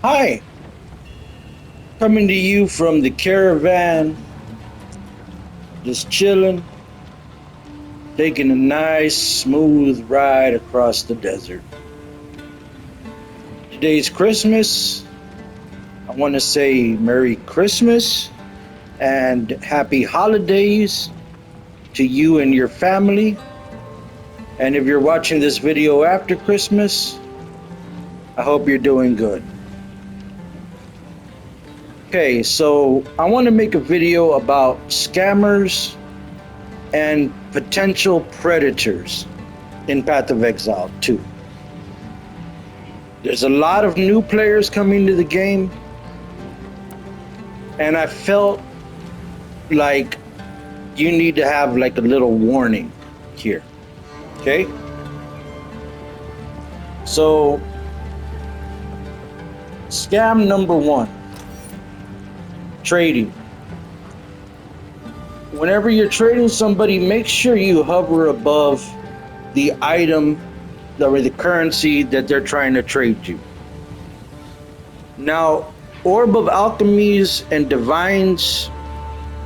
Hi, coming to you from the caravan, just chilling, taking a nice smooth ride across the desert. Today's Christmas. I want to say Merry Christmas and Happy Holidays to you and your family. And if you're watching this video after Christmas, I hope you're doing good. Okay, so I want to make a video about scammers and potential predators in Path of Exile 2. There's a lot of new players coming to the game, and I felt like you need to have like a little warning here. Okay? So, scam number one, trading. Whenever you're trading somebody, make sure you hover above the item or the currency that they're trying to trade you. Now, Orb of Alchemies and Divines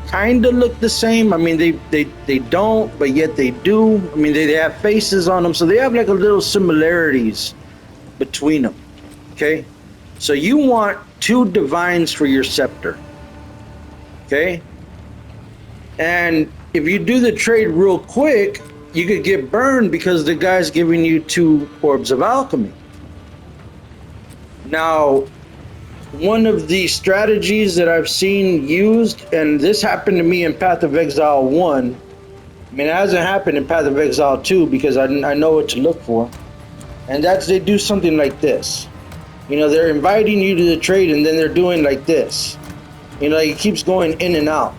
kind of look the same. I mean, they don't, but yet they do. I mean, they have faces on them, so they have like a little similarities between them. Okay? So you want 2 Divines for your scepter. Okay? And if you do the trade real quick, you could get burned because the guy's giving you 2 Orbs of Alchemy. Now, one of the strategies that I've seen used, and this happened to me in Path of Exile 1, I mean, it hasn't happened in Path of Exile 2 because I know what to look for, and that's they do something like this. You know, they're inviting you to the trade and then they're doing like this. You know, it keeps going in and out.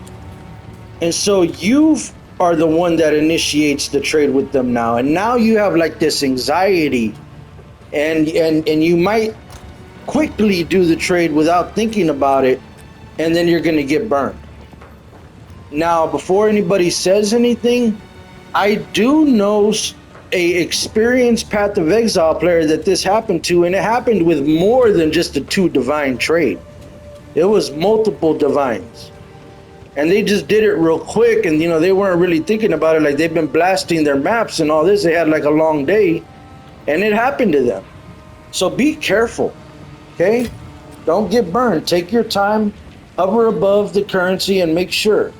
And so you are the one that initiates the trade with them now. And now you have like this anxiety and you might quickly do the trade without thinking about it, and then you're going to get burned. Now, before anybody says anything, I do know a experienced Path of Exile player that this happened to, and it happened with more than just a 2 divine trade. It was multiple divines. And they just did it real quick, and you know, they weren't really thinking about it. Like, they've been blasting their maps and all this. They had like a long day, and it happened to them. So be careful. Okay? Don't get burned. Take your time, hover above the currency and make sure.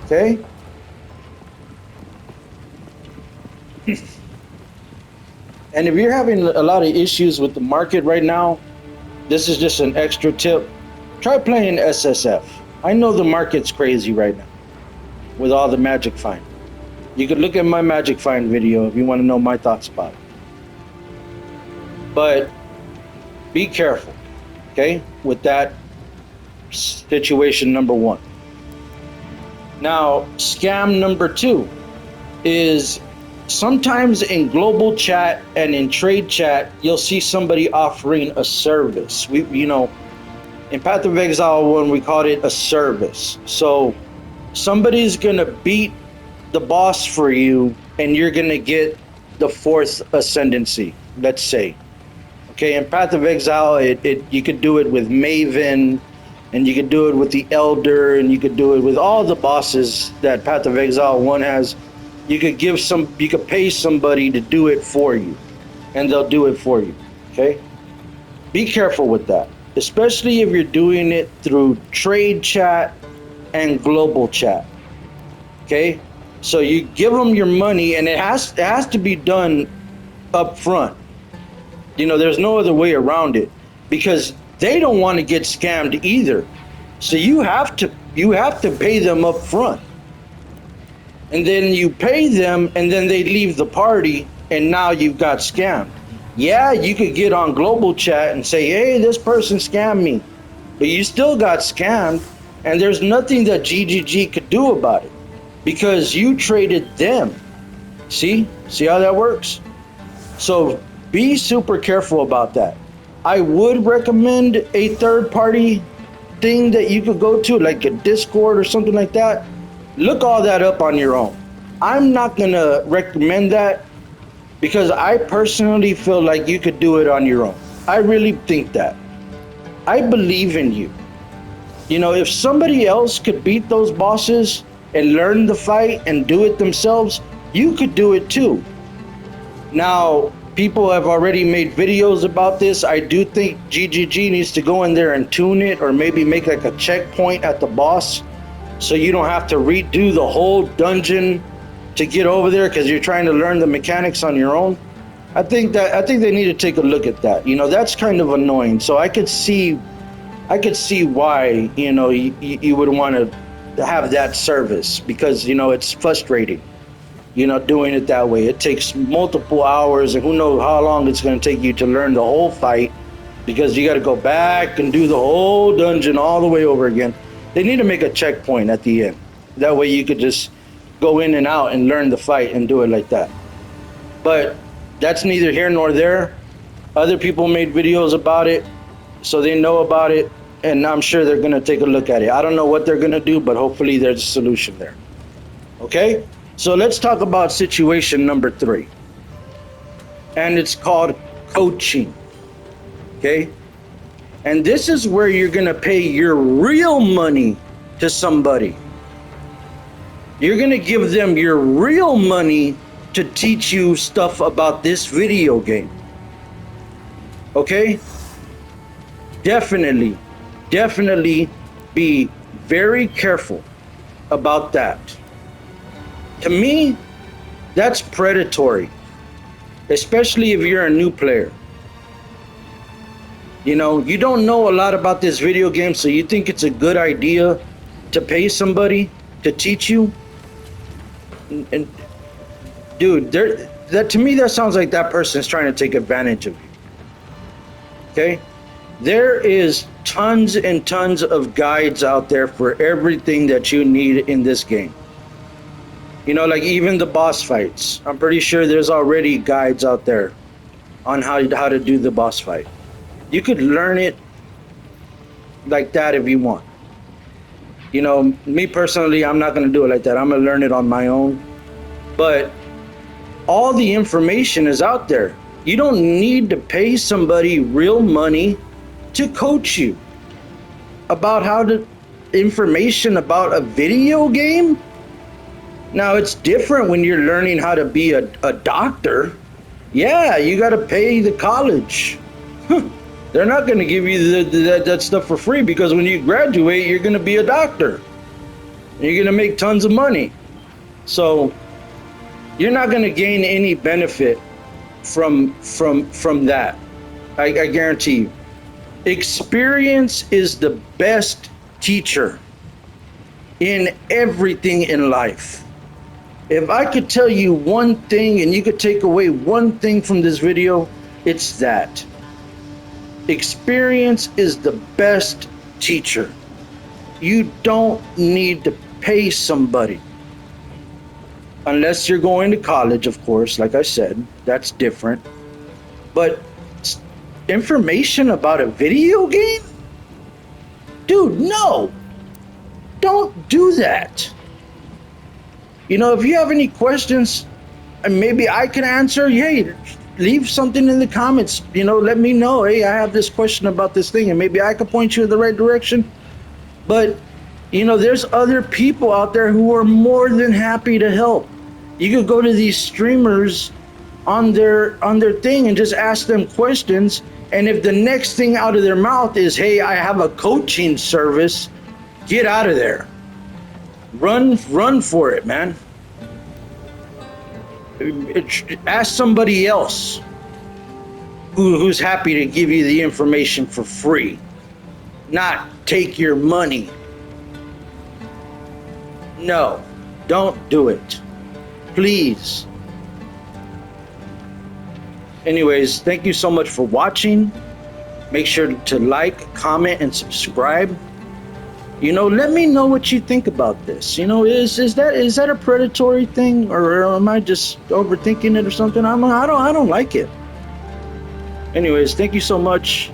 Okay? And if you're having a lot of issues with the market right now, this is just an extra tip. Try playing SSF. I know the market's crazy right now with all the Magic Find. You could look at my Magic Find video if you want to know my thoughts about it. But be careful, okay, with that situation number 1. Now, scam number 2 is sometimes in global chat and in trade chat, you'll see somebody offering a service. In Path of Exile 1, we called it a service. So somebody's gonna beat the boss for you, and you're gonna get the 4th ascendancy, let's say. Okay, in Path of Exile, you could do it with Maven, and you could do it with the Elder, and you could do it with all the bosses that Path of Exile 1 has. You could pay somebody to do it for you, and they'll do it for you. Okay? Be careful with that, especially if you're doing it through trade chat and global chat. Okay? So you give them your money, and it has to be done up front. You know, there's no other way around it, because they don't want to get scammed either. So you have to pay them up front. And then you pay them, and then they leave the party, and now you've got scammed. Yeah, you could get on global chat and say, hey, this person scammed me. But you still got scammed, and there's nothing that GGG could do about it because you traded them. See how that works? So be super careful about that. I would recommend a third-party thing that you could go to, like a Discord or something like that. Look all that up on your own. I'm not gonna recommend that because I personally feel like you could do it on your own. I really think that. I believe in you. You know, if somebody else could beat those bosses and learn the fight and do it themselves, you could do it too. Now, people have already made videos about this. I do think GGG needs to go in there and tune it, or maybe make like a checkpoint at the boss so you don't have to redo the whole dungeon to get over there because you're trying to learn the mechanics on your own. I think they need to take a look at that. You know, that's kind of annoying. So I could see why, you know, you would want to have that service, because, you know, it's frustrating, you know, doing it that way. It takes multiple hours, and who knows how long it's going to take you to learn the whole fight, because you got to go back and do the whole dungeon all the way over again. They need to make a checkpoint at the end. That way you could just go in and out and learn the fight and do it like that. But that's neither here nor there. Other people made videos about it, so they know about it, and I'm sure they're going to take a look at it. I don't know what they're going to do, but hopefully there's a solution there. Okay? So let's talk about situation number 3. And it's called coaching. Okay? And this is where you're going to pay your real money to somebody. You're going to give them your real money to teach you stuff about this video game. Okay? Definitely be very careful about that. To me, that's predatory, especially if you're a new player. You know, you don't know a lot about this video game, so you think it's a good idea to pay somebody to teach you. And dude, that to me, that sounds like that person is trying to take advantage of you. Okay? There is tons and tons of guides out there for everything that you need in this game. You know, like even the boss fights. I'm pretty sure there's already guides out there on how to do the boss fight. You could learn it like that if you want. You know, me personally, I'm not going to do it like that. I'm going to learn it on my own. But all the information is out there. You don't need to pay somebody real money to coach you about information about a video game. Now, it's different when you're learning how to be a doctor. Yeah, you got to pay the college. They're not going to give you that stuff for free, because when you graduate, you're going to be a doctor. You're going to make tons of money. So you're not going to gain any benefit from that. I guarantee you. Experience is the best teacher in everything in life. If I could tell you one thing and you could take away one thing from this video, it's that. Experience is the best teacher. You don't need to pay somebody. Unless you're going to college, of course, like I said, that's different. But information about a video game? Dude, no. Don't do that. You know, if you have any questions, and maybe I can answer, hey, leave something in the comments. You know, let me know, hey, I have this question about this thing, and maybe I can point you in the right direction. But, you know, there's other people out there who are more than happy to help. You could go to these streamers on their thing and just ask them questions. And if the next thing out of their mouth is, hey, I have a coaching service, get out of there. Run for it, man. Ask somebody else who's happy to give you the information for free, not take your money. No, don't do it. Please. Anyways, thank you so much for watching. Make sure to like, comment, and subscribe. You know, let me know what you think about this. You know, is that a predatory thing, or am I just overthinking it or something? I don't like it. Anyways, thank you so much,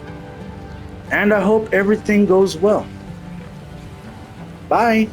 and I hope everything goes well. Bye.